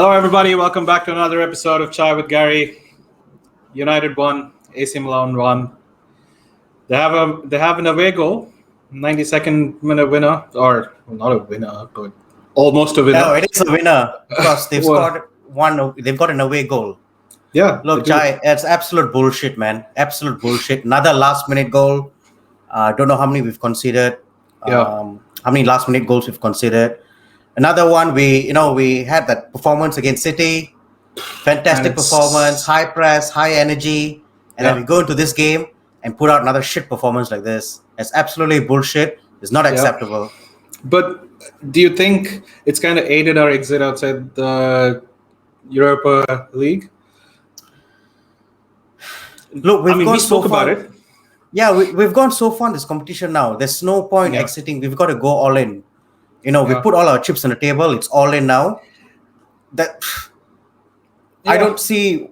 Hello, everybody. Welcome back to another episode of Chai with Gary. United won, AC Milan won. They have an away goal, 92nd minute winner, or well, not a winner, but almost a No, winner. it is a winner because they've Well, scored one. They've got an away goal. yeah, they Look, do. Jai, it's absolute bullshit, man. Absolute bullshit. Another last-minute goal. I don't know how many we've conceded. Yeah, How many last-minute goals we've conceded? Another one. We had that performance against City. and Fantastic performance, it's high press, high energy, and then yeah, we go into this game and put out another shit performance like this. It's absolutely bullshit. It's not yeah. acceptable. But do you think it's kind of aided our exit outside the Europa League? Look, I we've mean, we gone so spoke about far. it. Yeah, we've gone so far in this competition now. There's no point Yeah, exiting. We've got to go all in. We yeah, put all our chips on the table. It's all in now. That I yeah, don't see.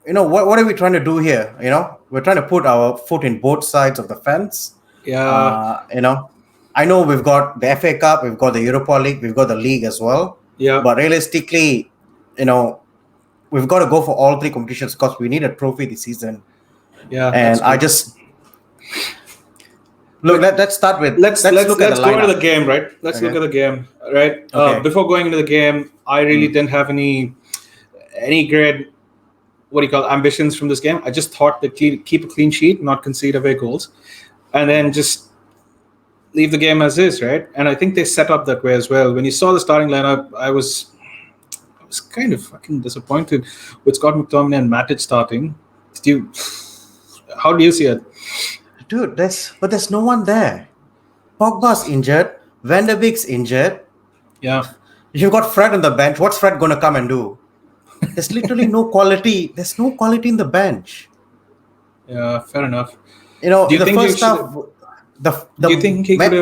What are we trying to do here? We're trying to put our foot in both sides of the fence. yeah, Uh, you know, I know we've got the FA Cup, we've got the Europa League, we've got the league as well. yeah, But realistically, you know, we've got to go for all three competitions because we need a trophy this season. yeah. That's And I true. just look. But Let's start with. let's Let's let's look at the let's go into the lineup. game, right? Let's look Okay. at the game, right? Okay. Before going into the game, I really Mm. didn't have any great what do you call ambitions from this game. I just thought that keep a clean sheet, not concede away goals, and then just leave the game as is, right? And I think they set up that way as well. When you saw the starting lineup, I was kind of fucking disappointed with Scott McTominay and Matic starting. Did you? How do you see it? Dude, there's no one there. Pogba's injured. Van der Beek's injured. Yeah, You've got Fred on the bench. What's Fred gonna come and do? There's literally no quality. There's no quality in the bench. yeah, fair enough. Do In you the think you first should? half, the Do you think he Ma- could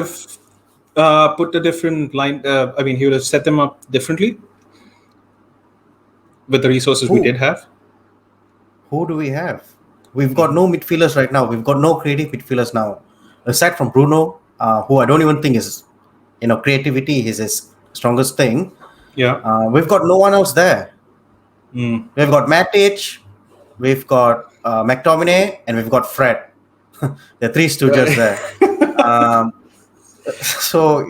have put a different line? I mean, he would have set them up differently with the resources we who did have. who do we have? We've got no midfielders right now. We've got no creative midfielders now, aside from Bruno, who I don't even think is, creativity is his strongest thing. Yeah. We've got no one else there. Mm. We've got Matic, we've got McTominay, and we've got Fred. The three stooges there. Um, so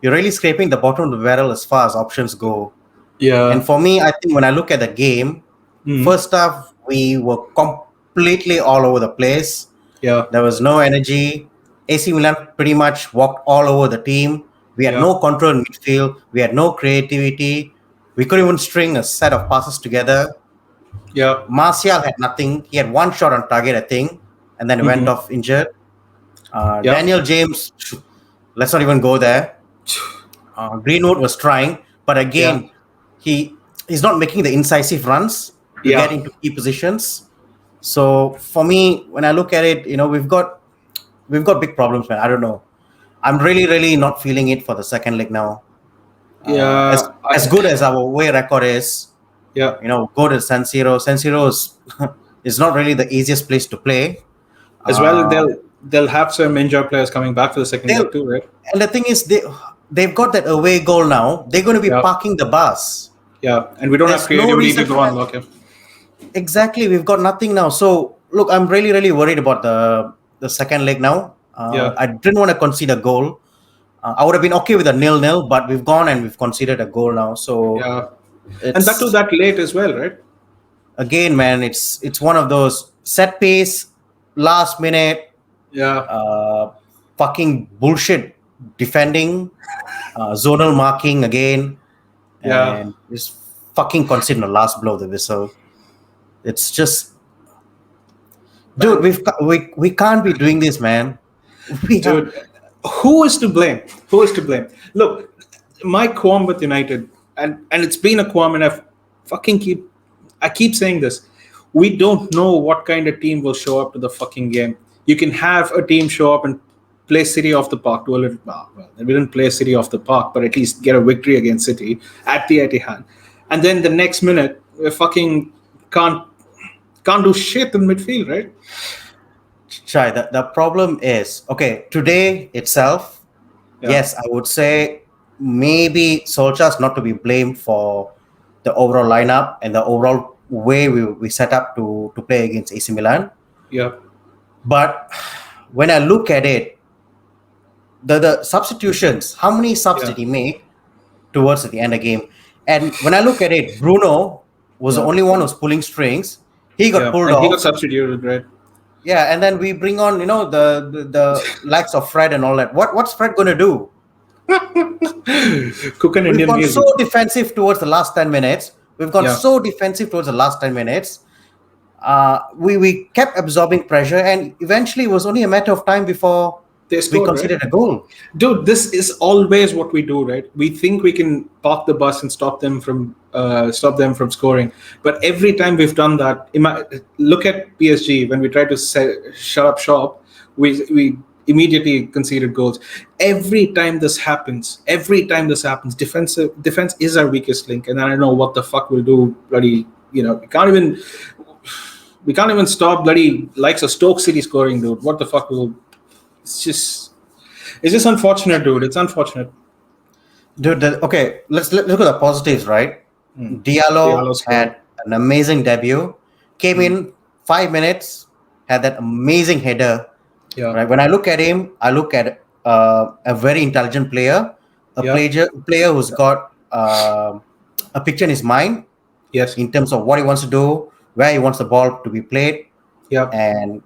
you're really scraping the bottom of the barrel as far as options go. Yeah. And for me, I think when I look at the game, Mm. first half we were completely all over the place. Yeah. There was no energy. AC Milan pretty much walked all over the team. We had Yeah. no control in midfield. We had no creativity. We couldn't even string a set of passes together. Yeah. Martial had nothing. He had one shot on target, I think, and then went Mhm. off injured. Yeah. Daniel James, let's not even go there. Greenwood was trying, but again, he's not making the incisive runs to Yeah. get into key positions. So for me, when I look at it, we've got big problems, man. I don't know. I'm really, really not feeling it for the second leg now. Yeah. As good as our away record is, Yeah. go to San Siro. San Siro is not really the easiest place to play. As well, Uh, they'll have some injured players coming back for the second they'll- leg too, right? and the thing is, they've got that away goal now. They're going to be Yeah. parking the bus. Yeah. And we don't have There's no creativity to reason go for on. that. Okay. Exactly, we've got nothing now. So look, I'm really, really worried about the second leg now. Yeah. I didn't want to concede a goal. I would have been okay with a 0-0, but we've gone and we've conceded a goal now. So Yeah. it's, And that too that late as well, right? again, man, it's one of those set piece, last minute, Yeah. fucking bullshit defending, zonal marking again, Yeah. and just fucking conceding the last blow of the whistle. It's just, dude, we can't be doing this, man. Dude, who is to blame? Who is to blame? Look, my qualm with United, and it's been a qualm, and I keep saying this. We don't know what kind of team will show up to the fucking game. You can have a team show up and play City off the park to a little. Well, we didn't play City off the park, but at least get a victory against City at the Etihad, and then the next minute we fucking can't do shit in midfield, right? Chai, the problem is, okay, today itself, Yeah. yes, I would say maybe Solskjaer's not to be blamed for the overall lineup and the overall way we set up to play against AC Milan. Yeah. But when I look at it, the substitutions, how many subs Yeah. did he make towards the end of the game? And when I look at it, Bruno was the Yeah. only one who's pulling strings. He got Yeah. pulled And he got off. substituted, right? Yeah, and then we bring on, the likes of Fred and all that. What's Fred going to do? Cook an We've Indian gone meal, so dude. defensive towards the last 10 minutes. We've gone Yeah. so defensive towards the last 10 minutes. We kept absorbing pressure, and eventually it was only a matter of time before They we scored, right? considered a goal. Dude, this is always what we do, right? We think we can park the bus and stop them from scoring, but every time we've done that, look at PSG when we try to shut up shop, we immediately conceded goals. Defense is our weakest link, and I don't know what the fuck we'll do. Bloody, we can't even stop bloody likes of Stoke City scoring, dude. What the fuck will? It's just it's just unfortunate, dude. It's unfortunate. Dude, okay, let's look at the positives, right? Diallo Diallo scored. had an amazing debut, came in 5 minutes, had that amazing header. Yeah. Right. When I look at him, I look at a very intelligent player, a Yeah. player who's got a picture in his mind Yes. in terms of what he wants to do, where he wants the ball to be played, Yeah. and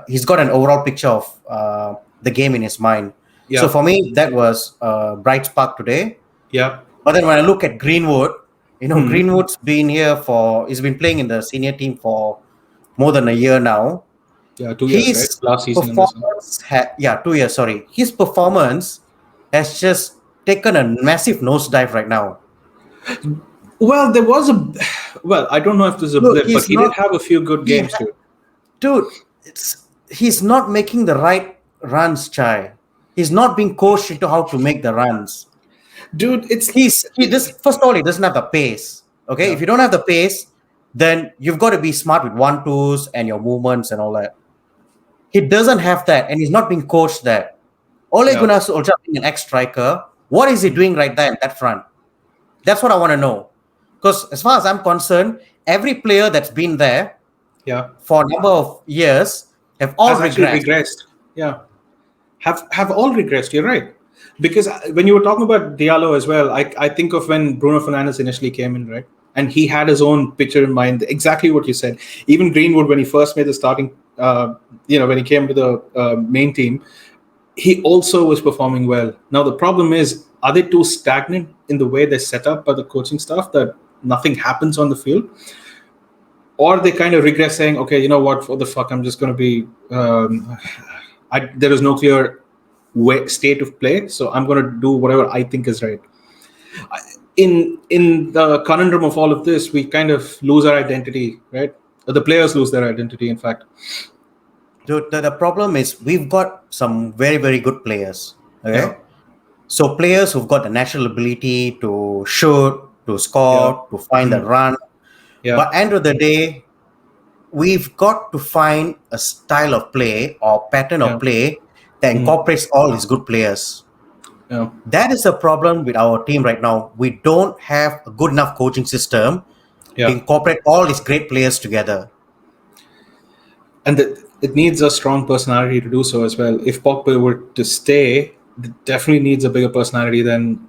he's got an overall picture of the game in his mind. Yeah. So for me, that was a bright spark today. Yeah. But then when I look at Greenwood, Hmm. Greenwood's been he's been playing in the senior team for more than a year now. Yeah. 2 years, right? His Last season and this one. performance, 2 years, sorry. His performance has just taken a massive nosedive right now. Well, there was a. Well, I don't know if there's a Look, blip, but he did have a few good games too. Dude, he's not making the right runs, Chai. He's not being coached into how to make the runs. Dude, it's First of all, he doesn't have the pace. Okay, Yeah. if you don't have the pace, then you've got to be smart with 1-2s and your movements and all that. He doesn't have that, and he's not being coached that. Ole Yeah. Gunnar Solskjaer being an ex-striker, what is he doing right there in that front? That's what I want to know. Because as far as I'm concerned, every player that's been there Yeah. for a number of years have all Has actually regressed. regressed. Yeah. Have all regressed. You're right. Because when you were talking about Diallo as well, I think of when Bruno Fernandes initially came in, right? And he had his own picture in mind, exactly what you said. Even Greenwood, when he first made the starting, when he came to the main team, he also was performing well. Now, the problem is, are they too stagnant in the way they're set up by the coaching staff that nothing happens on the field? Or they kind of regress saying, okay, you know what, for the fuck, I'm just going to be, there is no clear state of play, so I'm going to do whatever I think is right. In the conundrum of all of this, we kind of lose our identity, right? The players lose their identity, in fact. Dude, the problem is we've got some very, very good players. Okay. Yeah. So players who've got the natural ability to shoot, to score, to find the run. Yeah. But end of the day, we've got to find a style of play or pattern of play that incorporates all these good players. Yeah. That is a problem with our team right now. We don't have a good enough coaching system to incorporate all these great players together. And it needs a strong personality to do so as well. If Pogba were to stay, it definitely needs a bigger personality than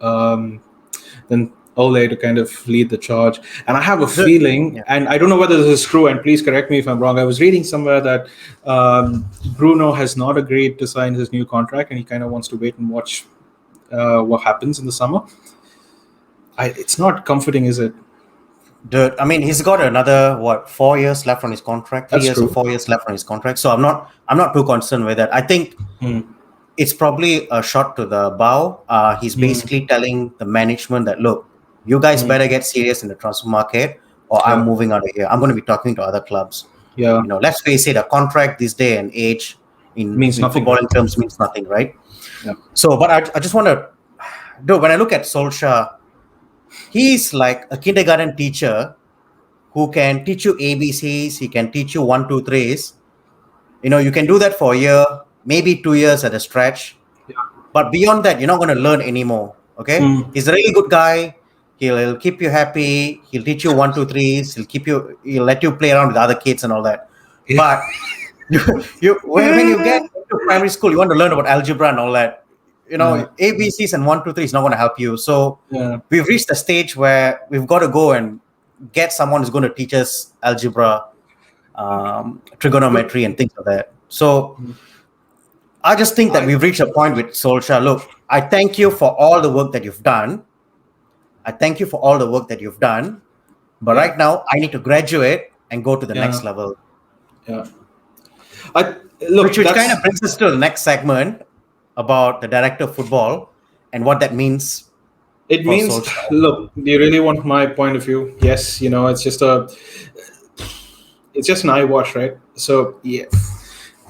Ole to kind of lead the charge. And I have a feeling, and I don't know whether this is true, and please correct me if I'm wrong. I was reading somewhere that Bruno has not agreed to sign his new contract, and he kind of wants to wait and watch what happens in the summer. It's not comforting, is it? Dude, I mean, he's got another 4 years left on his contract, 3 That's years true. or 4 years left on his contract. So I'm not too concerned with that. I think it's probably a shot to the bow. He's basically telling the management that, look, you guys better get serious in the transfer market, or I'm moving out of here. I'm going to be talking to other clubs. Yeah. Let's face it, a contract this day and age in footballing terms means nothing, right? Yeah. So, but I just want to, dude, when I look at Solskjaer, he's like a kindergarten teacher who can teach you ABCs. He can teach you 1, 2, 3s. You can do that for a year, maybe 2 years at a stretch. Yeah. But beyond that, you're not going to learn anymore. Okay. He's a really good guy. He'll keep you happy. He'll teach you one, two, threes. He'll let you play around with other kids and all that. But when you get to primary school, you want to learn about algebra and all that. Yeah. ABCs and one, two, three is not going to help you. So Yeah. we've reached a stage where we've got to go and get someone who's going to teach us algebra, trigonometry, and things like that. So I just think that we've reached a point with Solskjaer. Look, I thank you for all the work that you've done. But Yeah. right now, I need to graduate and go to the Yeah. next level. Yeah. I look. Which kind That's of brings us to the next segment about the director of football and what that means it for means. Solskjaer. Look, do you really want my point of view? Yes. It's just an eyewash, right? So yeah.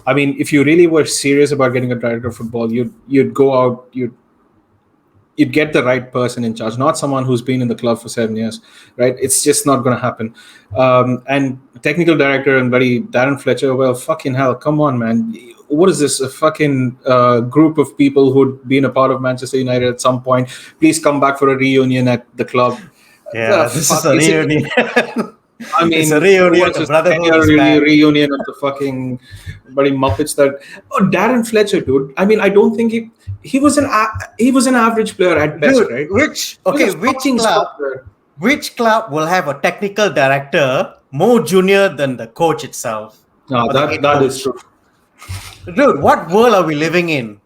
I mean, if you really were serious about getting a director of football, you'd go out, you'd get the right person in charge, not someone who's been in the club for 7 years, right? It's just not going to happen. And technical director and buddy Darren Fletcher, well, fucking hell, come on, man. What is this? A fucking group of people who'd been a part of Manchester United at some point. Please come back for a reunion at the club. The Yeah, this is fuck a is it? reunion. I It's a mean, what reunion. is The this brotherhood 10-year is back. reunion of the fucking bloody Muppets that? Oh, Darren Fletcher, dude. I mean, I don't think he was an average player at best, Dude, right? which He was okay, a fucking scrub player. which club will have a technical director more junior than the coach itself No, or the head that is coach? true. Dude, what world are we living in?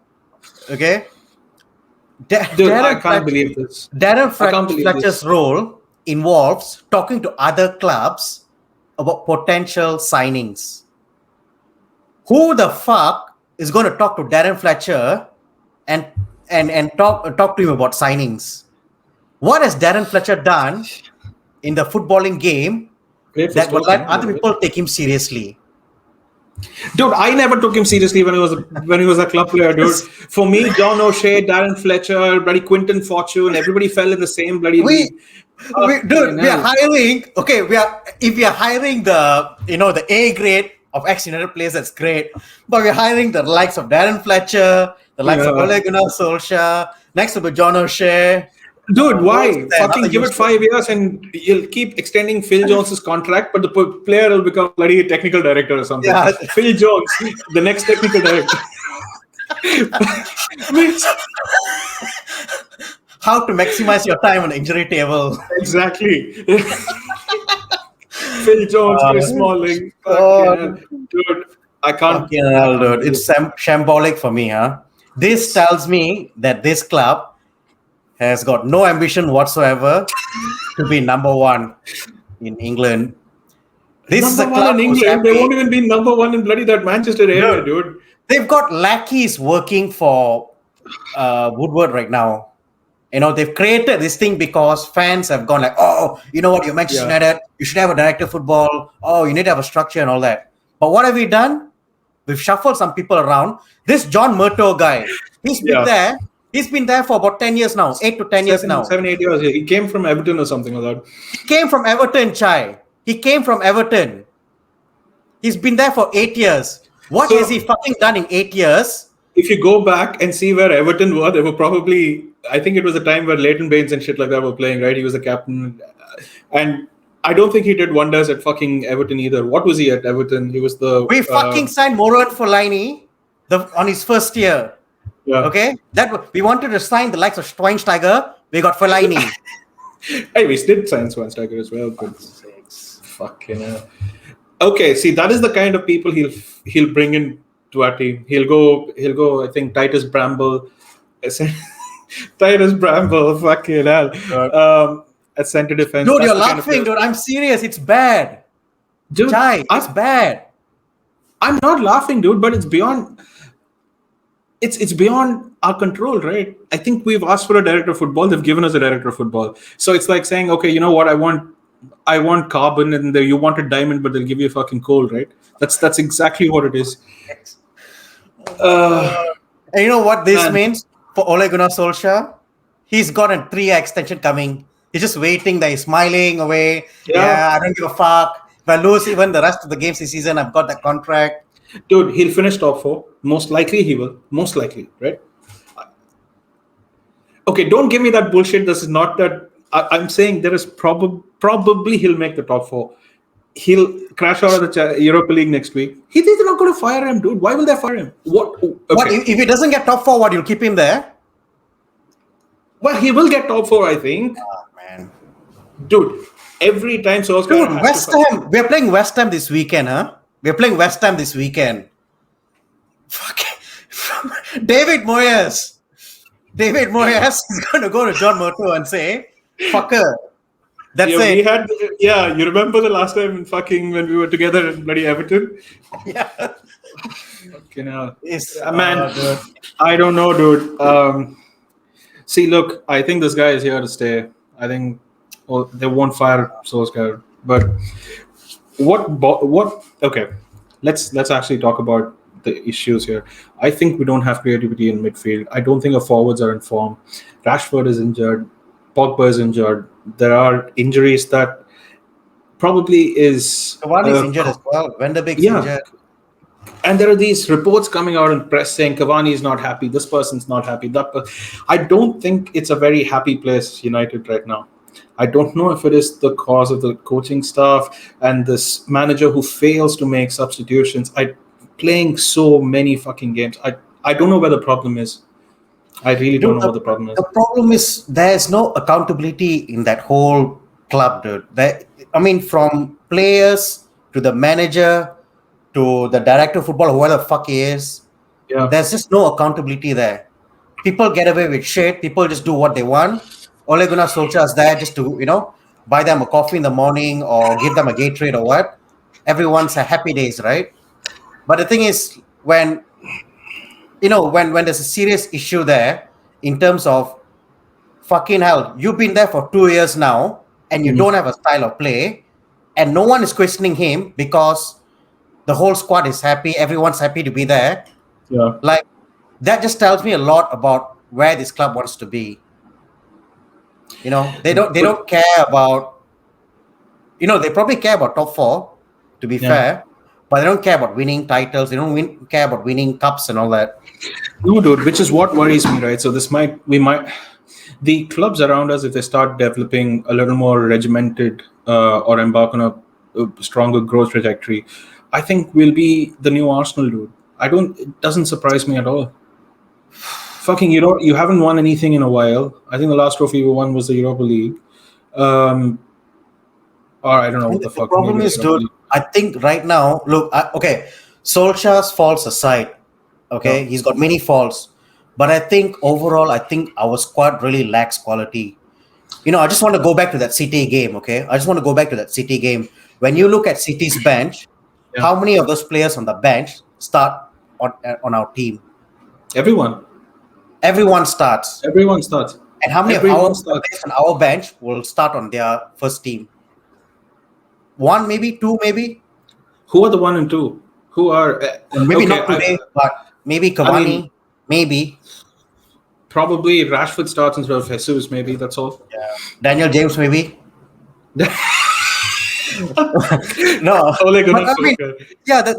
Okay, Dude, I can't believe this. I can't believe Fletcher's this. role involves talking to other clubs about potential signings. Who the fuck is going to talk to Darren Fletcher and talk to him about signings? What has Darren Fletcher done in the footballing game Great for that will Stoke, let man, by the other way. people take him seriously? Dude, I never took him seriously when he was a club player, dude. For me, John O'Shea, Darren Fletcher, bloody Quinton Fortune, everybody fell in the same bloody we league. dude, Fucking we are hell. hiring. Okay, if we are hiring the A grade of ex-United players, that's great. But we're hiring the likes of Darren Fletcher, the likes of Yeah. Ole Gunnar Solskjaer, next to be John O'Shea. Dude, Who else why? is there? Fucking Another give it useless. 5 years and you'll keep extending Phil Jones's contract, but the player will become bloody technical director or something. Yeah. Phil Jones, the next technical director. How to maximize your time on the injury table? Exactly. Phil Jones, Chris Smalling. Fucking hell. Dude, I can't. Fucking I hell, can't dude. believe It's shambolic for me, huh? This tells me that this club has got no ambition whatsoever to be number one in England. This is a number one club in who's England. They happy. won't even be number one in bloody that Manchester area, dude. They've got lackeys working for Woodward right now. They've created this thing because fans have gone like, oh, you know what, you're Manchester Yeah. United, you should have a director of football. Oh, you need to have a structure and all that. But what have we done? We've shuffled some people around. This John Murto guy, he's been Yeah. there. He's been there for about 10 years now, 8 to 10 years now. 8 years. He came from Everton or something like that. He came from Everton, Chai. He came from Everton. He's been there for 8 years. What So- has he fucking done in 8 years? If you go back and see where Everton were, they were probably. I think it was a time where Leighton Baines and shit like that were playing, right? He was the captain, and I don't think he did wonders at fucking Everton either. What was he at Everton? He was the. We fucking signed Moran Fellaini on his first year. Yeah. Okay, we wanted to sign the likes of Schweinsteiger. We got Fellaini. Hey, we did sign Schweinsteiger as well, but fucking hell. Okay, see, that is the kind of people he'll bring in to our team. He'll go. I think Titus Bramble, Titus Bramble, fucking hell. At centre defense. Dude, That's you're the kind of laughing, player- dude. I'm serious. It's bad. Dude, Chai, it's bad. I'm not laughing, dude, but it's beyond. It's beyond our control, right? I think we've asked for a director of football. They've given us a director of football. So it's like saying, okay, you know what? I want carbon, and you want a diamond, but they'll give you fucking coal, right? That's exactly what it is. And you know what this Man. means for Ole Gunnar Solskjaer? He's got a 3-year extension coming. He's just waiting there. He's smiling away. Yeah. I don't give a fuck. If I lose even the rest of the games this season, I've got that contract. Dude, he'll finish top 4. Most likely he will. Most likely, right? Okay, don't give me that bullshit. This is not that I'm saying there is probably he'll make the top four. He'll crash out of the Europa League next week. They're not going to fire him, dude. Why will they fire him? What? What Okay. if he doesn't get top 4? What, you'll keep him there? Well, he will get top four, I think. Oh, man. Dude, every time Solskjaer Dude, has West Ham. We're playing West Ham this weekend, huh? We're playing West Ham this weekend. Fuck. David Moyes. David Moyes is going to go to John Murto and say, fucker. That's yeah, it. you remember the last time fucking when we were together in bloody Everton? Yeah. Okay, now, It's, man, dude. I don't know, dude. See, look, I think this guy is here to stay. I think they won't fire Solskjaer. But what? Okay, let's actually talk about the issues here. I think we don't have creativity in midfield. I don't think our forwards are in form. Rashford is injured. Pogba is injured. There are injuries that probably is Cavani is injured as well. Van der Beek's yeah. injured. And there are these reports coming out in press saying Cavani is not happy, this person's not happy, I don't think it's a very happy place, United, right now. I don't know if it is the cause of the coaching staff and this manager who fails to make substitutions. Playing so many fucking games. I don't know where the problem is. I really don't know what the problem is. The problem is there's no accountability in that whole club, dude. From players to the manager to the director of football, whoever the fuck he is, there's just no accountability there. People get away with shit. People just do what they want. Ole Gunnar Solskjaer is there just to, buy them a coffee in the morning or give them a Gatorade or what. Everyone's a happy days, right? But the thing is, when there's a serious issue there in terms of fucking hell, you've been there for 2 years now and you don't have a style of play and no one is questioning him because the whole squad is happy, everyone's happy to be there. Yeah. Like, that just tells me a lot about where this club wants to be. They don't care about, they probably care about top 4, to be fair, but they don't care about winning titles. They don't care about winning cups and all that. No, dude, which is what worries me, right? So the clubs around us, if they start developing a little more regimented or embark on a stronger growth trajectory, I think we'll be the new Arsenal, dude. It doesn't surprise me at all. Fucking, you haven't won anything in a while. I think the last trophy we won was the Europa League. Or I don't know what the fuck. The problem is, dude, I think right now, look, Solskjaer's faults aside, okay, he's got many faults, but I think overall, our squad really lacks quality. I just want to go back to that City game, okay? When you look at City's bench, how many of those players on the bench start on our team? Everyone starts. And how many of our players on our bench will start on their first team? 1, maybe 2, maybe. Who are the 1 and 2? Who are maybe not today, but maybe Cavani, maybe. Probably Rashford starts instead of Jesus. Maybe that's all. Yeah. Daniel James, maybe. No.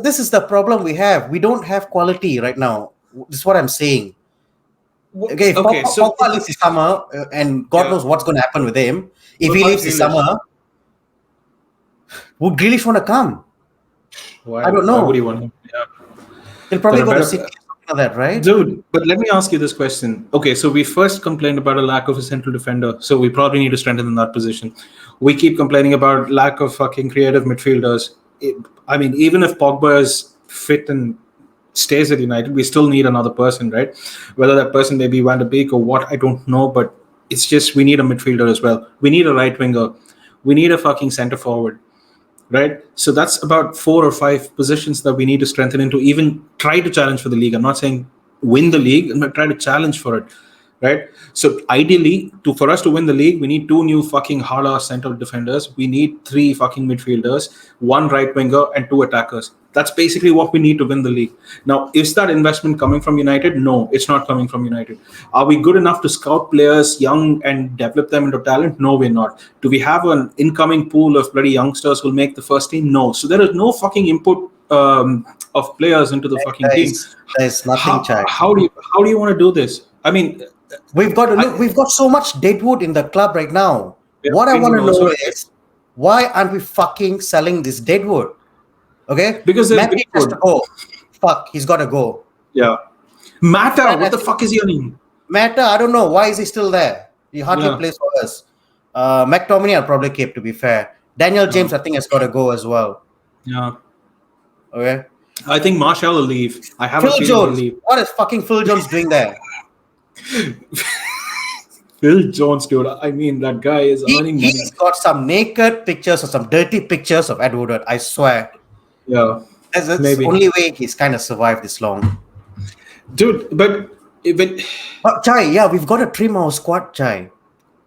This is the problem we have. We don't have quality right now. This is what I'm saying. Okay, so Pogba leaves this summer, and God knows what's going to happen with him. If he leaves this summer, would Grealish want to come? I don't know. Why would he want him? Yeah. He'll probably go to City or something like that, right? Dude, but let me ask you this question. Okay, so we first complained about a lack of a central defender, so we probably need to strengthen in that position. We keep complaining about lack of fucking creative midfielders. Even if Pogba is fit and stays at United, we still need another person, right? Whether that person may be Van der Beek or what, I don't know, but it's just we need a midfielder as well. We need a right winger. We need a fucking centre forward, right? So that's about 4 or 5 positions that we need to strengthen into, even try to challenge for the league. I'm not saying win the league, but try to challenge for it, right? So ideally, for us to win the league, we need 2 new fucking hard-ass central defenders. We need 3 fucking midfielders, 1 right winger, and 2 attackers. That's basically what we need to win the league. Now, is that investment coming from United? No, it's not coming from United. Are we good enough to scout players young and develop them into talent? No, we're not. Do we have an incoming pool of bloody youngsters who'll make the first team? No. So there is no fucking input of players into the fucking team. There's nothing, Chad. How do you want to do this? I mean, we've got so much deadwood in the club right now. Yeah, What I want Queenswood to know also. is why aren't we fucking selling this deadwood? Okay, Because there's Matthew has to Greenwood. go. Fuck, he's got to go. Yeah. Mata, Fred what has the to. fuck is he earning? Mata, I don't know why is he still there. He hardly Yeah. plays for us. McTominay, I'll probably keep to be fair. Daniel Yeah. James, I think has got to go as well. Yeah. Okay, I think Marshall will leave. I have a Phil feeling he'll Jones. leave. What is fucking Phil Jones doing there? Phil Jones, dude. I mean, that guy is earning money. He's got some naked pictures or some dirty pictures of Ed Woodward. I swear. Yeah. That's the Maybe. only way he's kind of survived this long. Dude, but even But Chai, yeah, we've got to trim our squad, Chai.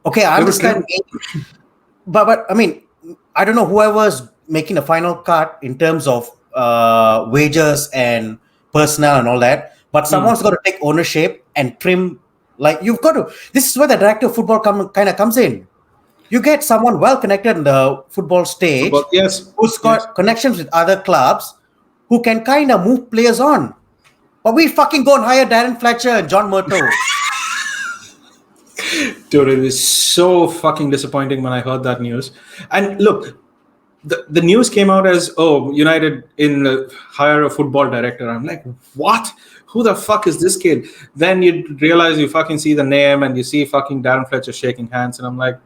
Okay, I they were understand. trim. But I mean, I don't know whoever's making the final cut in terms of wages and personnel and all that. But Hmm. someone's got to take ownership and trim. Like you've got to. This is where the director of football kind of comes in. You get someone well connected in the football stage, Football. Yes. who's Yes. got connections with other clubs, who can kind of move players on. But we fucking go and hire Darren Fletcher and John Murto. Dude, it was so fucking disappointing when I heard that news. And look, the news came out as, oh, United in hire a football director. I'm like, what? Who the fuck is this kid? Then you realize you fucking see the name and you see fucking Darren Fletcher shaking hands, and I'm like,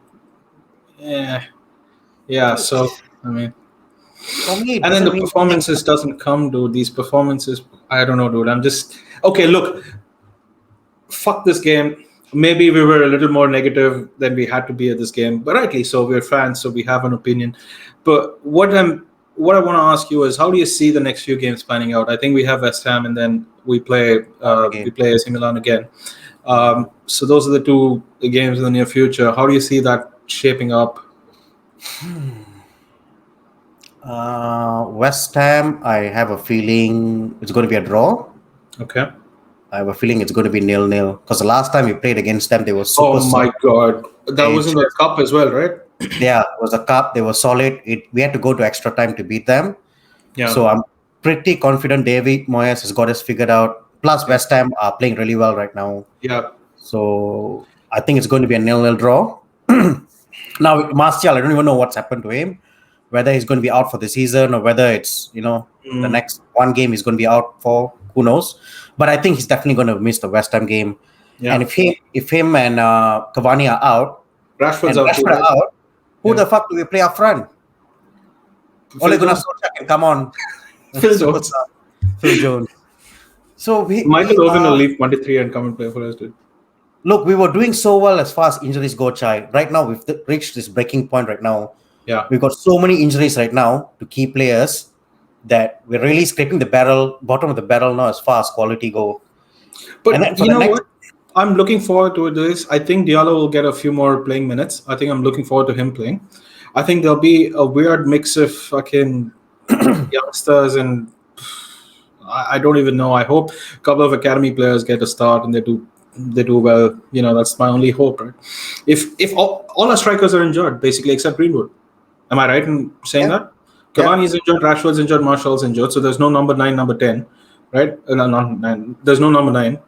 yeah, yeah. Dude, So I mean, for me, it and then doesn't the mean anything. performances doesn't come, dude. These performances, I don't know, dude. I'm just okay. Look, fuck this game. Maybe we were a little more negative than we had to be at this game, but rightly so. We're fans, so we have an opinion. But what I want to ask you is, how do you see the next few games panning out? I think we have West Ham, and then we Again. play AC Milan again. So those are the two games in the near future. How do you see that shaping up? West Ham, I have a feeling it's going to be a draw. Okay. I have a feeling it's going to be 0-0 because the last time we played against them, they were super Oh solid. my god, that They was in the just, cup as well, right? yeah, it was a cup. They were solid. We had to go to extra time to beat them. Yeah. So I'm pretty confident David Moyes has got us figured out. Plus, Yeah. West Ham are playing really well right now. Yeah. So I think it's going to be a 0-0 draw. Now, with Martial, I don't even know what's happened to him, whether he's going to be out for the season or whether it's, the Mm, next one game he's going to be out for. Who knows? But I think he's definitely going to miss the West Ham game. And yeah. if him and Cavani are out Rashford's and out too, Rashford are right? out, who Yeah. the fuck do we play up front? Ole Phil Gunnar Jones. Solskjaer can come on. Phil Jones. Superstar. Phil Jones. So Michael Owen will leave 23 and come and play for us, dude. look, we were doing so well as far as injuries go, Chai. Right now, we've reached this breaking point right now. Yeah. We've got so many injuries right now to key players that we're really scraping the bottom of the barrel now as far as quality go. And then But for you the know next, what? I'm looking forward to this. I think Diallo will get a few more playing minutes. I think I'm looking forward to him playing. I think there'll be a weird mix of fucking youngsters and I don't even know. I hope a couple of academy players get a start and they do well. That's my only hope, right? If all our strikers are injured, basically except Greenwood. Am I right in saying yeah, that? yeah. Cavani's injured, Rashford's injured, Marshall's injured, so there's no number 9, number 10, right? No, not 9. There's no number 9.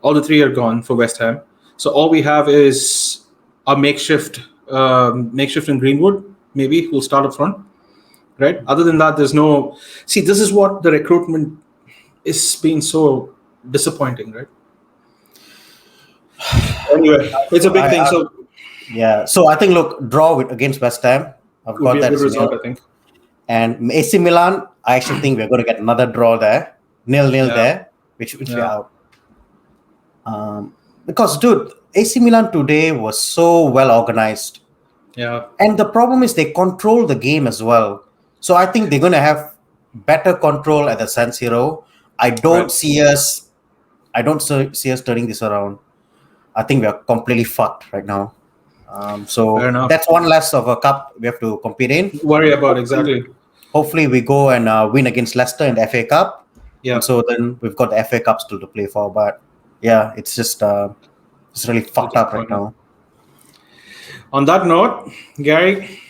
All the three are gone for West Ham. So all we have is a makeshift in Greenwood, maybe who'll start up front, right? Other than that, there's no. See, this is what the recruitment is being so disappointing, right? Anyway, it's a big thing, so Yeah. So I think, look, draw against West Ham. I've would got be a that good as result, nil. I think. And AC Milan, I actually think we're going to get another draw there, 0-0 Yeah, there, which we're yeah, out. Because, dude, AC Milan today was so well organized. yeah. And the problem is they control the game as well. So I think they're going to have better control at the San Siro. I don't Right. see us. I don't see us turning this around. I think we are completely fucked right now. Fair So enough. that's one less of a cup we have to compete in. Worry about Hopefully, exactly. hopefully we go and win against Leicester in the FA Cup, Yeah. and so then we've got the FA Cup still to play for. But yeah, it's really fucked up right Disappointing. now. On that note, Gary,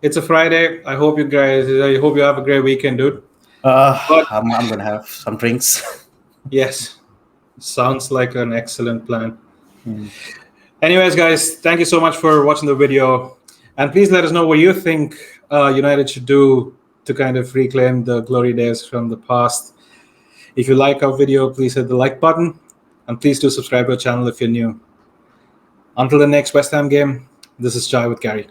it's a Friday. I hope you have a great weekend, dude. But I'm gonna have some drinks. yes, sounds like an excellent plan. Anyways, guys, thank you so much for watching the video. And please let us know what you think United should do to kind of reclaim the glory days from the past. If you like our video, please hit the like button. And please do subscribe to our channel if you're new. Until the next West Ham game, this is Chai with Gary.